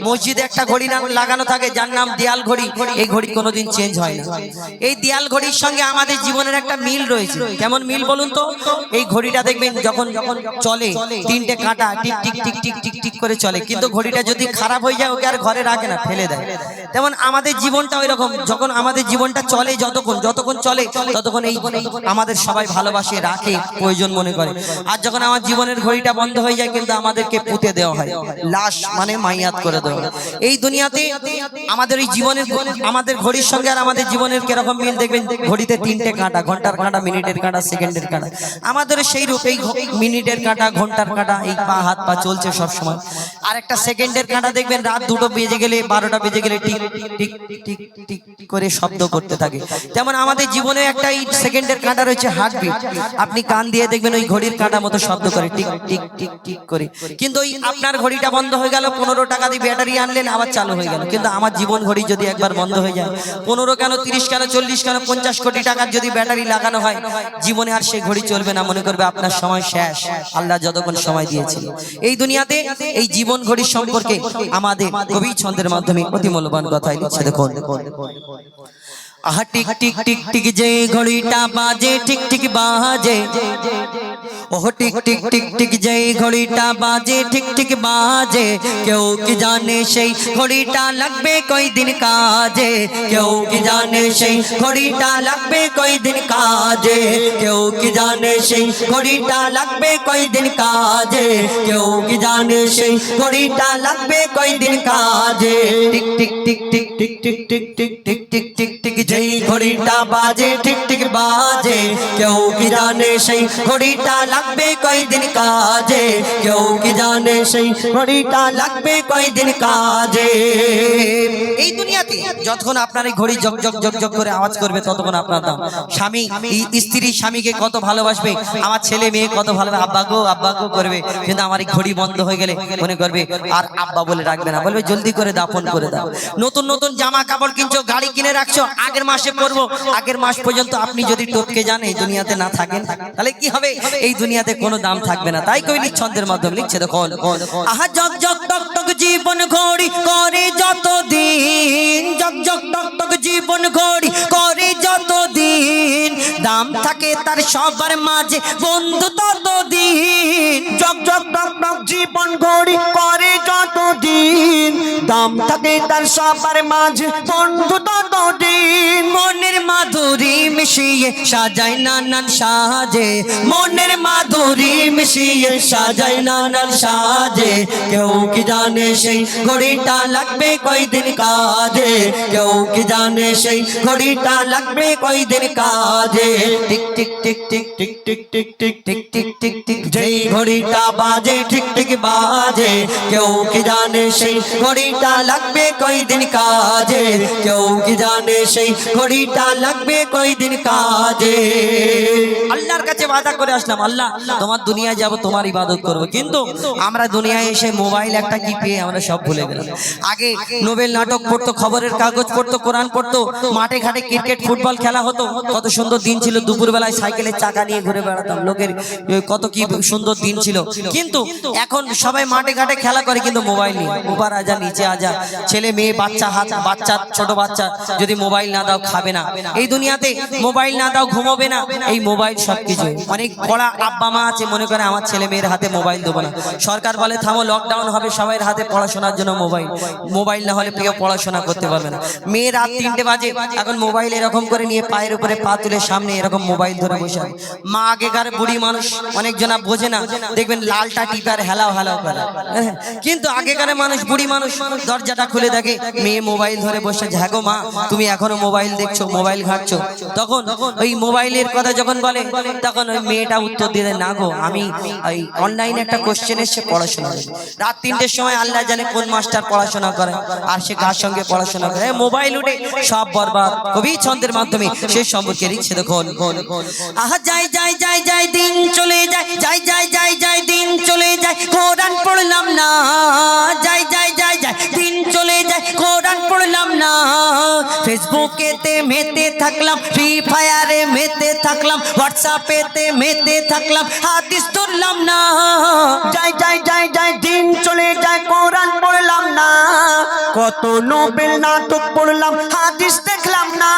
মসজিদে একটা ঘড়ি লাগানো থাকে যার নাম দেয়াল ঘড়ি। এই ঘড়ি কোনোদিন চেঞ্জ হয় না। এই দেয়াল ঘড়ির সঙ্গে আমাদের জীবনের একটা মিল রয়েছে। কেমন মিল বলুন তো? এই ঘড়িটা দেখবেন যখন চলে তিনটে কাঁটা tick tick tick tick tick tick করে চলে, কিন্তু ঘড়িটা যদি খারাপ হয়ে যায় ওকে আর ঘরে রাখে না, ফেলে দেয়। তেমন আমাদের জীবনটা ওই রকম, যখন আমাদের জীবনটা চলে যতক্ষণ চলে ততক্ষণ এই আমাদের সবাই ভালোবাসে, রাখে, প্রয়োজন মনে করে। আর যখন আমার জীবনের ঘড়িটা বন্ধ হয়ে যায় কিন্তু আমাদেরকে পুঁতে দেওয়া হয়, লাশ মানে মাইয়াত করে দেওয়া হয়। এই দুনিয়াতে আমাদের এই জীবনের আমাদের ঘড়ির সঙ্গে আর আমাদের জীবনের কিরকম মিল দেখবেন। ঘড়িতে তিনটে কাঁটা, ঘন্টার কাঁটা, মিনিটের কাঁটা, সেকেন্ডের কাঁটা। আমাদের সেই রূপ এই মিনিটের কাঁটা, ঘন্টার কাঁটা, এই পা হাত পা চলছে সব সময়। আর একটা সেকেন্ডের কাঁটা দেখবেন রাত 2টো বেজে গেলে, 12টা বেজে গেলে টিক টিক টিক টিক করে শব্দ করতে থাকে। যেমন আমাদের জীবনে একটা এই সেকেন্ডের কাঁটা রয়েছে হার্টবিট। আপনি কান দিয়ে দেখবেন ওই ঘড়ির কাঁটা মতো শব্দ করে টিক টিক টিক টিক করে। কিন্তু ওই আপনার ঘড়িটা বন্ধ হয়ে গেল, 15 টাকা দিয়ে ব্যাটারি আনলেন, আবার চালু হয়ে গেল। কিন্তু আমার জীবন ঘড়ি যদি একবার বন্ধ হয়ে যায়, 15 কেন, 30 কেন, 40 কেন, 50 কোটি টাকার যদি ব্যাটারি লাগানো হয়, জীবনে আর সেই ঘড়ি চলবে না। মনে করবে আপনার সময় শেষ, আল্লাহ যতক্ষণ সময় দিয়েছিল। এই দুনিয়াতে এই জীবন ঘড়ির সম্পর্কে আমাদের কবি ছন্দের মাধ্যমে অতি মূল্যবান কথাই লিখছে। দেখুন, আহা টিক টিক টিক টিক যে ঘড়িটা বাজে, ঠিক ঠিক বাজে। ওহ টিক টিক টিক টিক যে ঘড়িটা বাজে, ঠিক ঠিক বাজে। কেউ কি জানে সেই ঘড়িটা লাগবে কয়দিন কাজে? কেউ কি জানে সেই ঘড়িটা লাগবে কয়দিন কাজে? কেউ কি জানে সেই ঘড়িটা লাগবে কয়দিন কাজে? কেউ কি জানে সেই ঘড়িটা লাগবে কয়দিন কাজে? Tick tick tick tick tick tick tick tick tick tick tick tick যেই ঘড়িটা বাজে, ঠিক ঠিক বাজে। কেউ কি জানে সেই ঘড়িটা লাগবে কয়দিন কাজে? কেউ কি জানে সেই ঘড়িটা লাগবে কয়দিন কাজে? এই দুনিয়াতে যতক্ষণ আপনার এই ঘড়ি জগ জগ জগ জগ করে আওয়াজ করবে ততক্ষণ আপনার দাম। স্বামী স্ত্রী স্বামীকে কত ভালোবাসবে, আমার ছেলে মেয়ে কত ভালোবাসবে, আব্বা গো করবে। কিন্তু আমার এই ঘড়ি বন্ধ হয়ে গেলে মনে করবে আর আব্বা বলে রাখবে না, বলবে জলদি করে দাফন করে দাও। নতুন নতুন জামা কাপড় কিনছো, গাড়ি কিনে রাখছো, আগের মাসে পরবো, আগের মাস পর্যন্ত আপনি যদি টপকে যান, এই দুনিয়াতে না থাকেন, তাহলে কি হবে? এই দুনিয়াতে কোনো দাম থাকবে না। তাই কবি ছন্দের মাধ্যমে লিখছে, দেখো, আহা জগ জগ টক টক জীবন ঘড়ি করে যত দিন, জগ জগ টক টক জীবন ঘড়ি করে যত দিন, দাম থাকে তার সবার মাঝে বন্ধু তত দিন। জগ জগ টক টক জীবন ঘড়ি করে যত দিন, দাম থাকে তার সবার মাঝে বন্ধু তত দিন। মনের মাধুরী মিশিয়ে সাজায় নানান সাজে, মনের মাধুরী মিশিয়ে সাজায় নানান সাজে। কেউ কি জানে সেই ঘড়িটা লাগবে কয়দিন কাজে? কেউ কি জানে সেই ঘড়িটা লাগবে কয়দিন কাজে? Tick tick tick tick tick tick tick tick tick tick tick tick যেই ঘড়িটা বাজে, ঠিক ঠিক বাজে। কেউ কি জানে সেই ঘড়িটা লাগবে কয়দিন কাজে? কেউ কি জানে সেই ঘড়িটা লাগবে কয়দিন কাজে? আল্লাহর কাছে ওয়াদা করে আসলাম, আল্লাহ তোমার দুনিয়ায় যাব, তোমার ইবাদত করব। কিন্তু আমরা দুনিয়ায় এসে মোবাইল একটা কি পেয়ে আমরা সব ভুলে গেলাম। আগে নোবেল নাটক পড়তো, খবরের কাগজ পড়তো, কোরআন পড়তো, মাঠে ঘাটে ক্রিকেট ফুটবল খেলা হতো, কত সুন্দর দিন ছিল। দুপুর বেলায় সাইকেলের চাকা নিয়ে ঘুরে বেড়াতাম, লোকের কত কি সুন্দর দিন ছিল। কিন্তু এখন সবাই মাঠে ঘাটে খেলা করে, কিন্তু মোবাইল নেই। উপর আজা নিচে আজা, ছেলে মেয়ে বাচ্চা ছোট বাচ্চা যদি মোবাইল না দাও খাবে না। এই দুনিয়াতে মোবাইল না দাও ঘুমোবে না। এই মোবাইল সবকিছু। অনেক পড়া আব্বা মা আছে, মনে করে আমার ছেলে মেয়ের হাতে মোবাইল দেবো না। সরকার বলে থামো, লকডাউন হবে, সবাই হাতে পড়াশোনার জন্য মোবাইল না হলে প্রিয় পড়াশোনা করতে পারবে না। মেয়ে রাত 3টে বাজে এখন মোবাইল এরকম করে নিয়ে পায়ের উপরে পা তুলে সামনে এরকম মোবাইল ধরে বসে। মা আগেকার বুড়ি মানুষ অনেকজনা বোঝে না, দেখবেন লালটা টিপার হেলাও হেলাও করে। কিন্তু আগেকার মানুষ, বুড়ি মানুষ দরজাটা খুলে দেখে মেয়ে মোবাইল ধরে বসে। ঝাগো মা, তুমি এখনো মোবাইল দেখছো, মোবাইল ঘাঁটছো? তখন ওই মোবাইলের কথা যখন বলে তখন ওই মেয়েটা উত্তর দিয়ে দেয়, না গো আমি ওই অনলাইনে একটা কোশ্চেন এসে পড়াশোনা করি। রাত 3টের সময় আল্লাহ জানে কোন মাস্টার পড়াশোনা করে আর সে কার সঙ্গে পড়াশোনা করে। মোবাইল উঠে সব বরবাদ। কবি ছন্দের মাধ্যমে সে সম্পর্কে লিখছে, দেখুন, আহা যাই যাই যাই যাই দিন চলে যায়, যাই যাই যাই যাই দিন চলে যায়, কোরআন পড়লাম না। যাই যাই যাই যাই দিন চলে যায়, কোরআন পড়লাম না। ফেসবুকেতে মেতে থাকলাম, ফ্রি ফায়ারে মেতে থাকলাম, হোয়াটসঅ্যাপেতে মেতে থাকলাম, হাদিস ধরলাম না। যাই যাই যাই যাই দিন চলে যায়, কোরআন পড়লাম না। কত নোবেল নাটক পড়লাম হাদিস দেখলাম না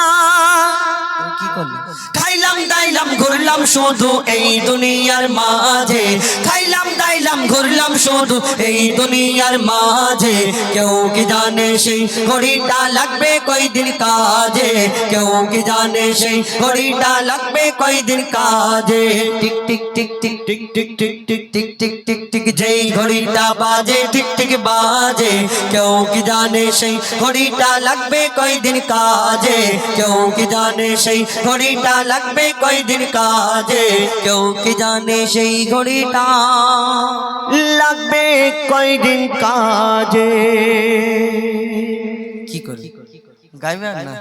কি করলি খাইলাম দাইলাম ঘুরলাম শুধু এই দুনিয়ার মাঝে খাইলাম দাইলাম ঘুরলাম শুধু এই দুনিয়ার মাঝে কেউ কি জানে সেই ঘড়িটা লাগবে কয়দিন কাজে কেউ কি জানে সেই ঘড়িটা লাগবে কয়দিন কাজে tick tick tick tick tick tick tick tick tick tick tick tick যেই ঘড়িটা বাজে টিক টিক বাজে কেউ কি জানে সেই ঘড়িটা লাগবে কয়দিন কাজে কেউ কি জানে সেই ঘড়িটা লাগবে কয়দিন কাজে কেউ কি জানে সেই ঘড়িটা লাগবে কয়দিন কাজে কি করি গাইবে আর না